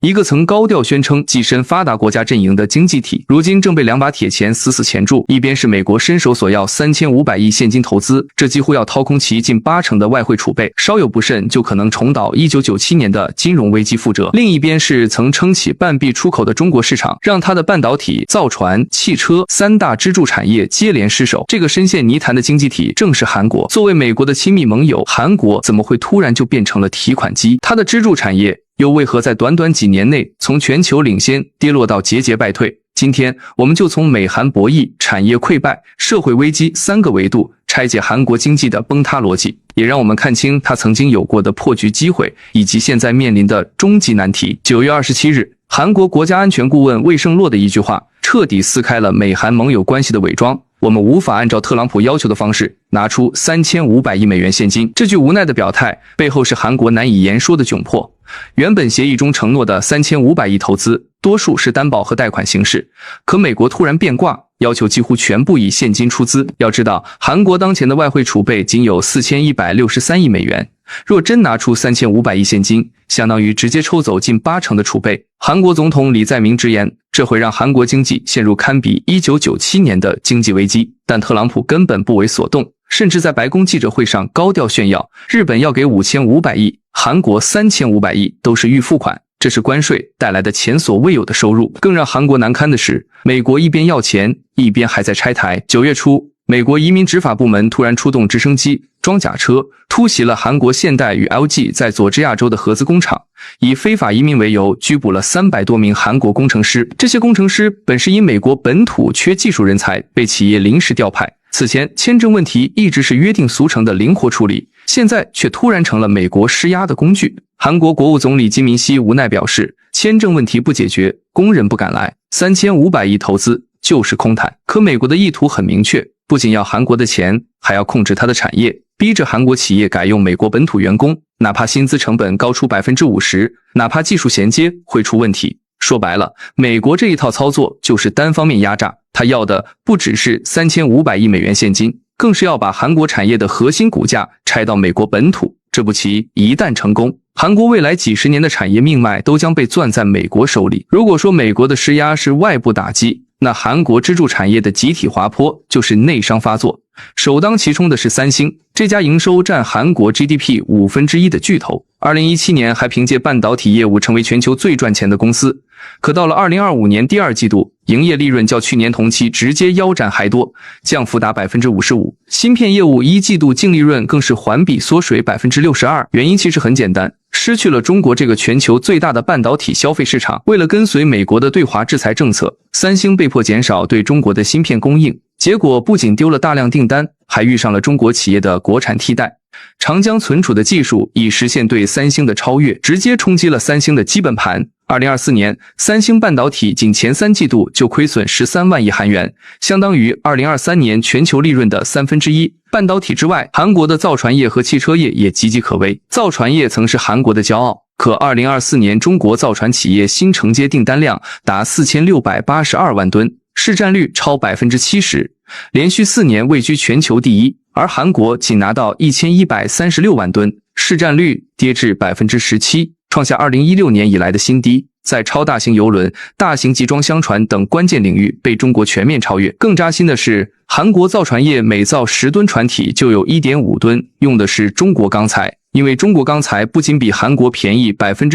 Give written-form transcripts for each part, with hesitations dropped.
一个曾高调宣称跻身发达国家阵营的经济体，如今正被两把铁钳死死钳住。一边是美国伸手索要3500亿现金投资，这几乎要掏空其近80%的外汇储备，稍有不慎就可能重蹈1997年的金融危机覆辙。另一边是曾撑起半壁出口的中国市场，让它的半导体、造船、汽车三大支柱产业接连失守。这个深陷泥潭的经济体正是韩国。作为美国的亲密盟友，韩国怎么会突然就变成了提款机？它的支柱产业又为何在短短几年内从全球领先跌落到节节败退？今天我们就从美韩博弈、产业溃败、社会危机3个维度拆解韩国经济的崩塌逻辑，也让我们看清它曾经有过的破局机会，以及现在面临的终极难题。9月27日，韩国国家安全顾问魏胜洛的一句话，彻底撕开了美韩盟友关系的伪装。我们无法按照特朗普要求的方式拿出3500亿美元现金。这句无奈的表态背后是韩国难以言说的窘迫。原本协议中承诺的3500亿投资，多数是担保和贷款形式，可美国突然变卦，要求几乎全部以现金出资。要知道，韩国当前的外汇储备仅有4163亿美元，若真拿出3500亿现金，相当于直接抽走近80%的储备。韩国总统李在明直言，这会让韩国经济陷入堪比1997年的经济危机。但特朗普根本不为所动，甚至在白宫记者会上高调炫耀，日本要给5500亿，韩国3500亿都是预付款。这是关税带来的前所未有的收入。更让韩国难堪的是，美国一边要钱，一边还在拆台。9月初，美国移民执法部门突然出动直升机、装甲车，突袭了韩国现代与 LG 在佐治亚州的合资工厂，以非法移民为由拘捕了300多名韩国工程师。这些工程师本是因美国本土缺技术人才，被企业临时调派。此前签证问题一直是约定俗成的灵活处理，现在却突然成了美国施压的工具。韩国国务总理金明熙无奈表示，签证问题不解决，工人不敢来，3500亿投资就是空谈。可美国的意图很明确，不仅要韩国的钱，还要控制它的产业，逼着韩国企业改用美国本土员工，哪怕薪资成本高出 50%， 哪怕技术衔接会出问题。说白了，美国这一套操作就是单方面压榨，他要的不只是3500亿美元现金，更是要把韩国产业的核心骨架拆到美国本土。这步棋一旦成功，韩国未来几十年的产业命脉都将被攥在美国手里。如果说美国的施压是外部打击，那韩国支柱产业的集体滑坡就是内伤发作。首当其冲的是三星，这家营收占韩国 GDP 1/5的巨头，2017年还凭借半导体业务成为全球最赚钱的公司。可到了2025年第2季度，营业利润较去年同期直接腰斩还多，降幅达 55%。芯片业务1季度净利润更是环比缩水 62%。原因其实很简单，失去了中国这个全球最大的半导体消费市场。为了跟随美国的对华制裁政策，三星被迫减少对中国的芯片供应，结果不仅丢了大量订单，还遇上了中国企业的国产替代。长江存储的技术以实现对三星的超越，直接冲击了三星的基本盘。2024年，三星半导体仅前3季度就亏损13万亿韩元，相当于2023年全球利润的1/3。半导体之外，韩国的造船业和汽车业也岌岌可危。造船业曾是韩国的骄傲，可2024年中国造船企业新承接订单量达4682万吨，市占率超 70%， 连续4年位居全球第一，而韩国仅拿到1136万吨，市占率跌至 17%， 创下2016年以来的新低。在超大型邮轮、大型集装箱船等关键领域被中国全面超越。更扎心的是，韩国造船业每造10吨船体就有 1.5 吨用的是中国钢材，因为中国钢材不仅比韩国便宜 15%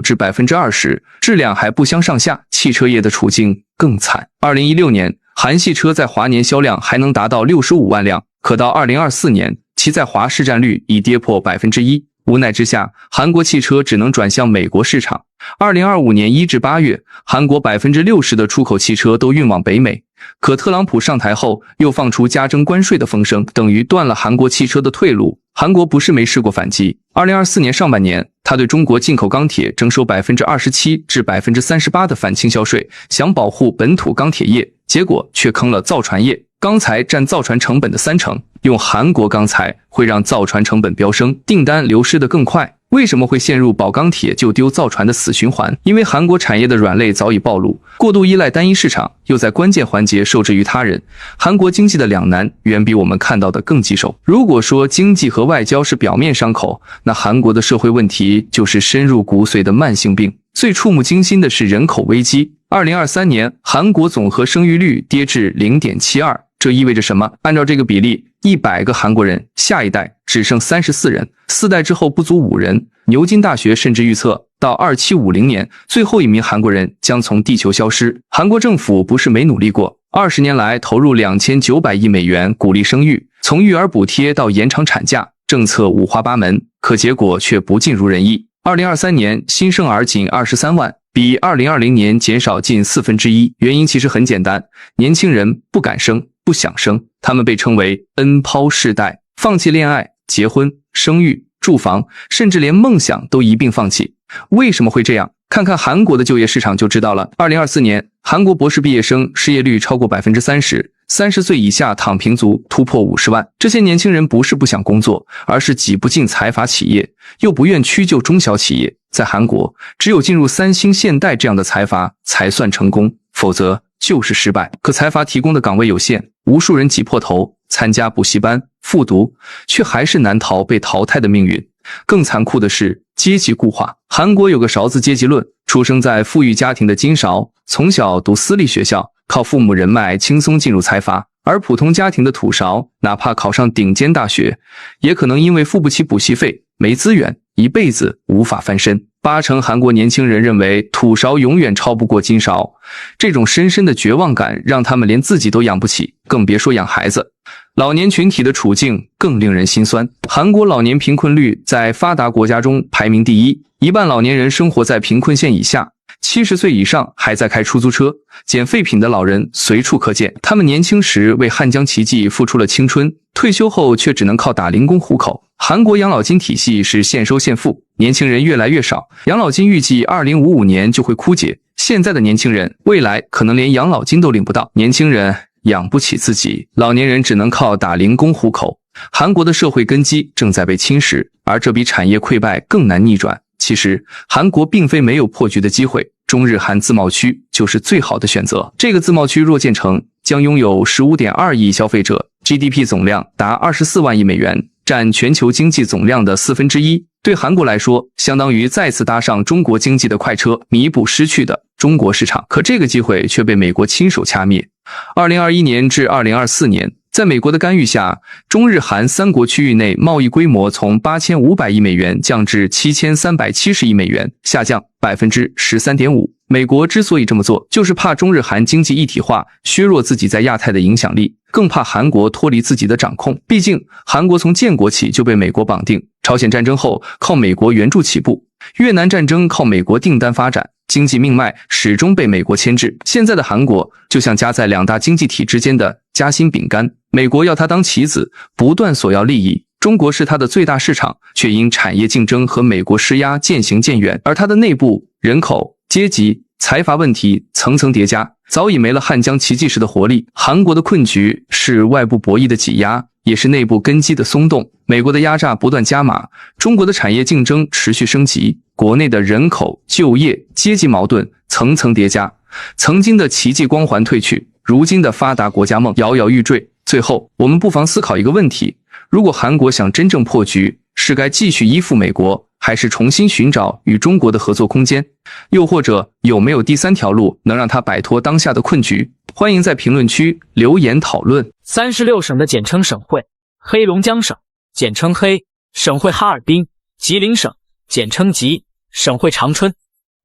至 20%， 质量还不相上下。汽车业的处境更惨。2016年，韩系车在华年销量还能达到65万辆，可到2024年，其在华市占率已跌破 1%。无奈之下，韩国汽车只能转向美国市场。2025年1至8月，韩国 60% 的出口汽车都运往北美。可特朗普上台后又放出加征关税的风声，等于断了韩国汽车的退路。韩国不是没试过反击。2024年上半年，他对中国进口钢铁征收 27% 至 38% 的反倾销税，想保护本土钢铁业，结果却坑了造船业。钢材占造船成本的30%，用韩国钢材会让造船成本飙升，订单流失得更快。为什么会陷入保钢铁就丢造船的死循环？因为韩国产业的软肋早已暴露，过度依赖单一市场，又在关键环节受制于他人。韩国经济的两难远比我们看到的更棘手。如果说经济和外交是表面伤口，那韩国的社会问题就是深入骨髓的慢性病。最触目惊心的是人口危机。2023年，韩国总和生育率跌至 0.72， 这意味着什么？按照这个比例，100个韩国人，下一代只剩34人，4代之后不足5人。牛津大学甚至预测，到2750年，最后一名韩国人将从地球消失。韩国政府不是没努力过，20年来投入2900亿美元鼓励生育，从育儿补贴到延长产假，政策五花八门，可结果却不尽如人意。2023年新生儿仅23万，比2020年减少近1/4。原因其实很简单，年轻人不敢生，不想生，他们被称为 N 抛世代，放弃恋爱、结婚、生育、住房，甚至连梦想都一并放弃。为什么会这样？看看韩国的就业市场就知道了。2024年，韩国博士毕业生失业率超过 30%，30岁以下躺平族突破50万。这些年轻人不是不想工作，而是挤不进财阀企业，又不愿屈就中小企业。在韩国，只有进入三星、现代这样的财阀才算成功，否则就是失败。可财阀提供的岗位有限，无数人挤破头参加补习班、复读，却还是难逃被淘汰的命运。更残酷的是阶级固化。韩国有个勺子阶级论，出生在富裕家庭的金勺，从小读私立学校，靠父母人脉轻松进入财阀，而普通家庭的土勺，哪怕考上顶尖大学，也可能因为付不起补习费，没资源，一辈子无法翻身。80%韩国年轻人认为土勺永远超不过金勺，这种深深的绝望感让他们连自己都养不起，更别说养孩子。老年群体的处境更令人心酸。韩国老年贫困率在发达国家中排名第一，1半老年人生活在贫困线以下，70岁以上还在开出租车、捡废品的老人随处可见。他们年轻时为汉江奇迹付出了青春，退休后却只能靠打零工糊口。韩国养老金体系是现收现付，年轻人越来越少，养老金预计2055年就会枯竭。现在的年轻人未来可能连养老金都领不到，年轻人养不起自己，老年人只能靠打零工糊口。韩国的社会根基正在被侵蚀，而这比产业溃败更难逆转。其实，韩国并非没有破局的机会，中日韩自贸区就是最好的选择。这个自贸区若建成，将拥有 15.2 亿消费者， GDP 总量达24万亿美元，占全球经济总量的1/4。对韩国来说，相当于再次搭上中国经济的快车，弥补失去的中国市场。可这个机会却被美国亲手掐灭。2021年至2024年，在美国的干预下，中日韩三国区域内贸易规模从8500亿美元降至7370亿美元，下降 13.5%。美国之所以这么做，就是怕中日韩经济一体化削弱自己在亚太的影响力，更怕韩国脱离自己的掌控。毕竟，韩国从建国起就被美国绑定，朝鲜战争后靠美国援助起步，越南战争靠美国订单发展，经济命脉始终被美国牵制。现在的韩国就像夹在两大经济体之间的夹心饼干，美国要它当棋子，不断索要利益。中国是它的最大市场，却因产业竞争和美国施压渐行渐远，而它的内部人口、阶级、财阀问题层层叠加，早已没了汉江奇迹时的活力。韩国的困局是外部博弈的挤压，也是内部根基的松动。美国的压榨不断加码，中国的产业竞争持续升级，国内的人口、就业、阶级矛盾层层叠加，曾经的奇迹光环褪去，如今的发达国家梦摇摇欲坠。最后，我们不妨思考一个问题：如果韩国想真正破局，是该继续依附美国，还是重新寻找与中国的合作空间？又或者有没有第三条路能让它摆脱当下的困局？欢迎在评论区留言讨论。36省的简称省会：黑龙江省，简称黑；省会哈尔滨；吉林省，简称吉；省会长春；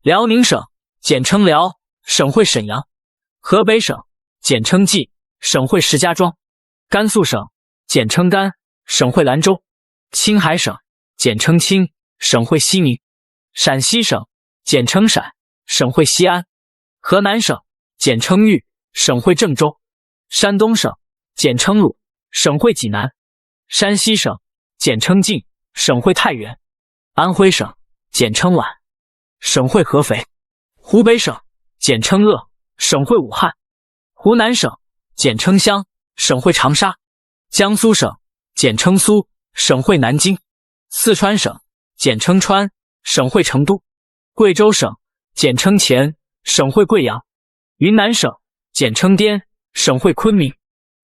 辽宁省，简称辽；省会沈阳；河北省，简称冀；省会石家庄；甘肃省，简称甘；省会兰州；青海省，简称青；省会西宁；陕西省，简称陕；省会西安；河南省，简称豫；省会郑州；山东省，简称鲁；省会济南；山西省，简称晋；省会太原；安徽省，简称皖；省会合肥；湖北省，简称鄂；省会武汉；湖南省，简称湘；省会长沙；江苏省，简称苏；省会南京；四川省，简称川；省会成都；贵州省，简称黔；省会贵阳；云南省，简称滇；省会昆明；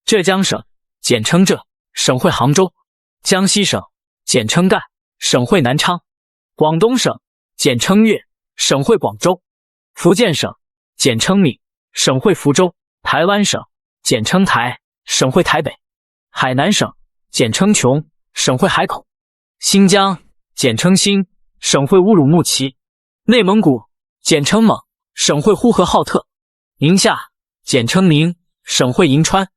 浙江省，简称浙；省会杭州；江西省，简称赣；省会南昌；广东省，简称粤；省会广州；福建省简称闽，省会福州；台湾省简称台，省会台北；海南省简称琼，省会海口；新疆简称新，省会乌鲁木齐；内蒙古简称蒙，省会呼和浩特；宁夏简称宁，省会银川；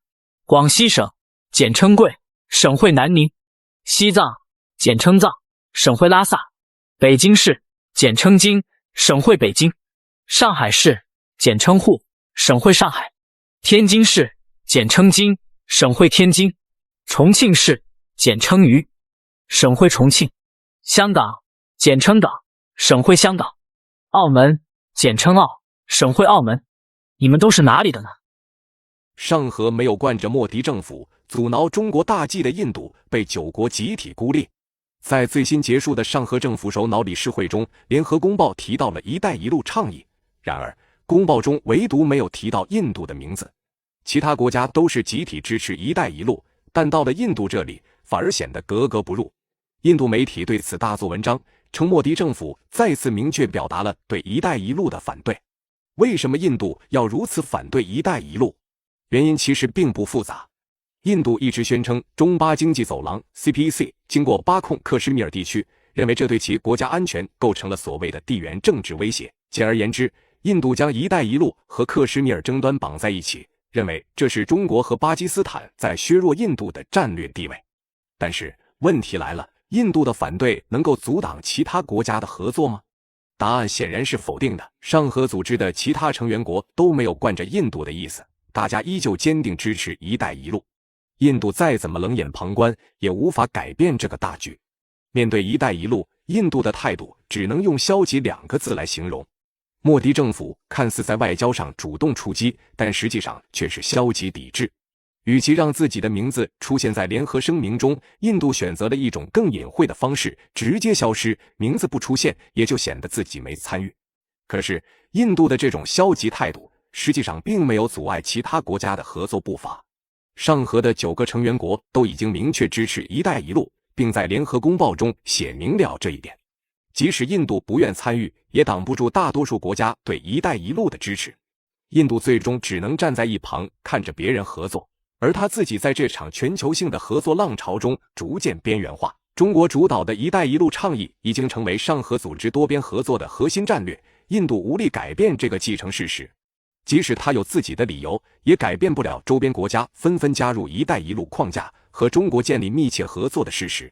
广西省简称贵，省会南宁；西藏简称藏，省会拉萨；北京市简称京，省会北京；上海市简称沪，省会上海；天津市简称津，省会天津；重庆市简称渝，省会重庆；香港简称港，省会香港；澳门简称澳，省会澳门。你们都是哪里的呢？上合没有惯着莫迪政府阻挠中国大计的印度被9国集体孤立。在最新结束的上合政府首脑理事会中，联合公报提到了一带一路倡议，然而公报中唯独没有提到印度的名字。其他国家都是集体支持一带一路，但到了印度这里反而显得格格不入。印度媒体对此大做文章，称莫迪政府再次明确表达了对一带一路的反对。为什么印度要如此反对一带一路？原因其实并不复杂。印度一直宣称中巴经济走廊 CPEC 经过巴控克什米尔地区，认为这对其国家安全构成了所谓的地缘政治威胁。简而言之，印度将一带一路和克什米尔争端绑在一起，认为这是中国和巴基斯坦在削弱印度的战略地位。但是问题来了，印度的反对能够阻挡其他国家的合作吗？答案显然是否定的。上合组织的其他成员国都没有惯着印度的意思，大家依旧坚定支持一带一路。印度再怎么冷眼旁观，也无法改变这个大局。面对一带一路，印度的态度只能用消极2个字来形容。莫迪政府看似在外交上主动出击，但实际上却是消极抵制。与其让自己的名字出现在联合声明中，印度选择了一种更隐晦的方式，直接消失，名字不出现，也就显得自己没参与。可是印度的这种消极态度实际上并没有阻碍其他国家的合作步伐。上合的9个成员国都已经明确支持一带一路，并在联合公报中写明了这一点。即使印度不愿参与，也挡不住大多数国家对一带一路的支持。印度最终只能站在一旁看着别人合作，而他自己在这场全球性的合作浪潮中逐渐边缘化。中国主导的一带一路倡议已经成为上合组织多边合作的核心战略，印度无力改变这个既成事实。即使他有自己的理由，也改变不了周边国家纷纷加入一带一路框架和中国建立密切合作的事实。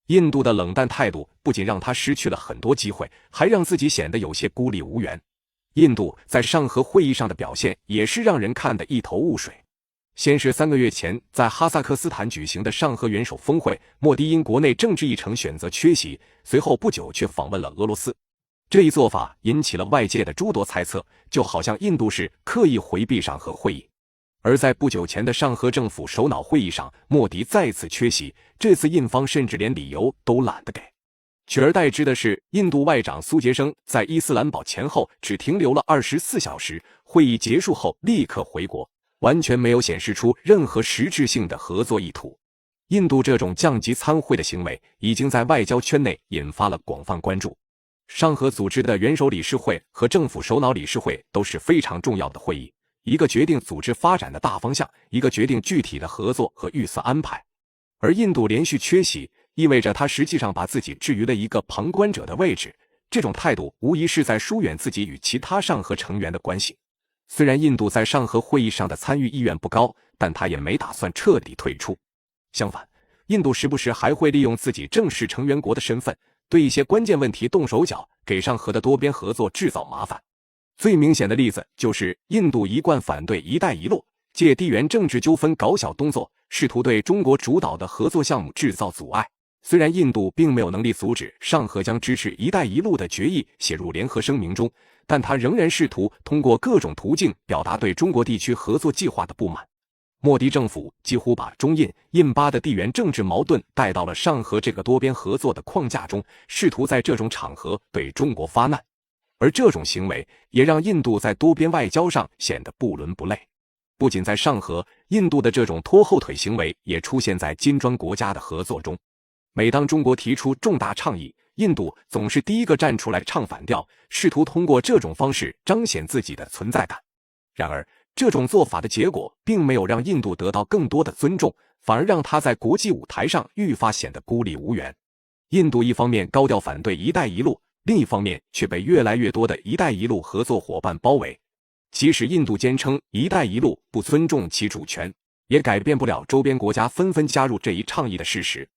印度的冷淡态度不仅让他失去了很多机会，还让自己显得有些孤立无援。印度在上合会议上的表现也是让人看得一头雾水。先是3个月前在哈萨克斯坦举行的上合元首峰会，莫迪因国内政治议程选择缺席，随后不久却访问了俄罗斯。这一做法引起了外界的诸多猜测，就好像印度是刻意回避上合会议。而在不久前的上合政府首脑会议上，莫迪再次缺席，这次印方甚至连理由都懒得给。取而代之的是，印度外长苏杰生在伊斯兰堡前后只停留了24小时，会议结束后立刻回国，完全没有显示出任何实质性的合作意图。印度这种降级参会的行为已经在外交圈内引发了广泛关注。上合组织的元首理事会和政府首脑理事会都是非常重要的会议，一个决定组织发展的大方向，一个决定具体的合作和预算安排。而印度连续缺席，意味着他实际上把自己置于了一个旁观者的位置，这种态度无疑是在疏远自己与其他上合成员的关系。虽然印度在上合会议上的参与意愿不高，但他也没打算彻底退出。相反，印度时不时还会利用自己正式成员国的身份，对一些关键问题动手脚，给上合的多边合作制造麻烦。最明显的例子就是印度一贯反对一带一路，借地缘政治纠纷搞小动作，试图对中国主导的合作项目制造阻碍。虽然印度并没有能力阻止上合将支持一带一路的决议写入联合声明中，但他仍然试图通过各种途径表达对中国地区合作计划的不满。莫迪政府几乎把中印、印巴的地缘政治矛盾带到了上合这个多边合作的框架中，试图在这种场合对中国发难。而这种行为也让印度在多边外交上显得不伦不类。不仅在上合，印度的这种拖后腿行为也出现在金砖国家的合作中。每当中国提出重大倡议，印度总是第一个站出来唱反调，试图通过这种方式彰显自己的存在感。然而，这种做法的结果并没有让印度得到更多的尊重，反而让他在国际舞台上愈发显得孤立无援。印度一方面高调反对“一带一路”，另一方面却被越来越多的“一带一路”合作伙伴包围。即使印度坚称“一带一路”不尊重其主权，也改变不了周边国家纷纷加入这一倡议的事实。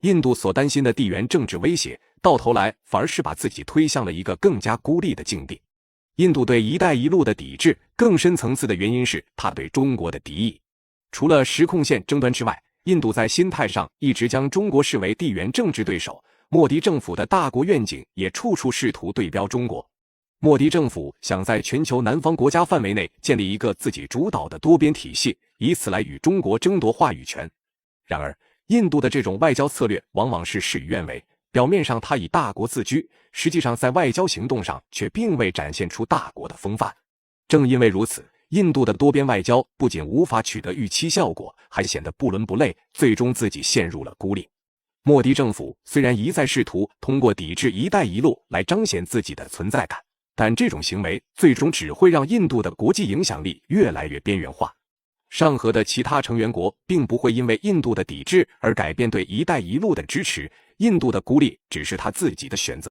印度所担心的地缘政治威胁，到头来反而是把自己推向了一个更加孤立的境地。印度对“一带一路”的抵制，更深层次的原因是他对中国的敌意。除了实控线争端之外，印度在心态上一直将中国视为地缘政治对手，莫迪政府的大国愿景也处处试图对标中国。莫迪政府想在全球南方国家范围内建立一个自己主导的多边体系，以此来与中国争夺话语权。然而，印度的这种外交策略往往是事与愿违，表面上他以大国自居，实际上在外交行动上却并未展现出大国的风范。正因为如此，印度的多边外交不仅无法取得预期效果，还显得不伦不类，最终自己陷入了孤立。莫迪政府虽然一再试图通过抵制“一带一路”来彰显自己的存在感，但这种行为最终只会让印度的国际影响力越来越边缘化。上合的其他成员国并不会因为印度的抵制而改变对“一带一路”的支持，印度的孤立只是他自己的选择。